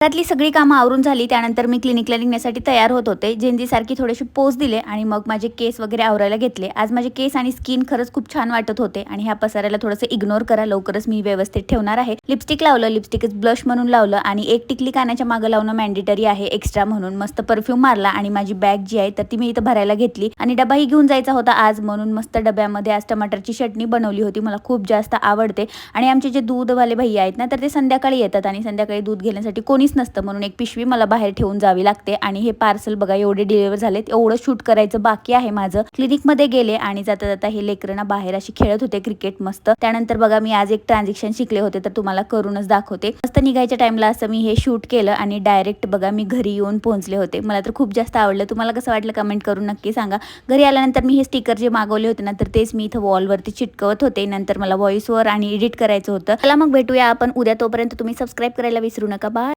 घरातली सगळी कामं आवरून झाली. त्यानंतर मी क्लिनिकला निघण्यासाठी तयार होत होते. जेंजीसारखी थोडेसे पोज दिले आणि मग माझे केस वगैरे आवरायला घेतले. आज माझे केस आणि स्किन खरंच खूप छान वाटत होते आणि ह्या पसाऱ्याला थोडंसं इग्नोर करा. लवकरच मी व्यवस्थित ठेवणार आहे. लिपस्टिक लावलं, लिपस्टिकच ब्लश म्हणून लावलं आणि एक टिकली कानाच्या मागं लावणं मॅन्डेटरी आहे एक्स्ट्रा म्हणून. मस्त परफ्यूम मारला आणि माझी बॅग जी आहे तर ती मी इथं भरायला घेतली आणि डबाही घेऊन जायचा होता आज, म्हणून मस्त डब्यामध्ये आज टमाटरची चटणी बनवली होती. मला खूप जास्त आवडते आणि आमचे जे दूधवाले भैया आहेत ना तर ते संध्याकाळी येतात आणि संध्याकाळी दूध घेण्यासाठी कोणीच नसतं, म्हणून एक पिशवी मला बाहेर ठेवून जावी लागते. आणि हे पार्सल बघा एवढे डिलिव्हर झालेत, एवढं शूट करायचं बाकी आहे माझं. क्लिनिकमध्ये गेले आणि जाता जाता हे लेकरं बाहेर अशी खेळत होते क्रिकेट मस्त. त्यानंतर बघा मी आज एक ट्रान्झॅक्शन शिकले होते तर तुम्हाला करूनच दाखवते. मस्त निघायच्या टाइमला असं मी हे शूट केलं आणि डायरेक्ट बघा मी घरी येऊन पोहोचले होते. मला तर खूप जास्त आवडलं. तुम्हाला कसं वाटलं कमेंट करून नक्की सांगा. घरी आल्यानंतर मी हे स्टिकर जे मागवले होते ना तर तेच मी इथं वॉलवरती चिटकवत होते. नंतर मला व्हॉइस ओव्हर आणि एडिट करायचं होतं. चला मग भेटूया आपण उद्या. तोपर्यंत तुम्ही सबस्क्राईब करायला विसरू नका. बाय.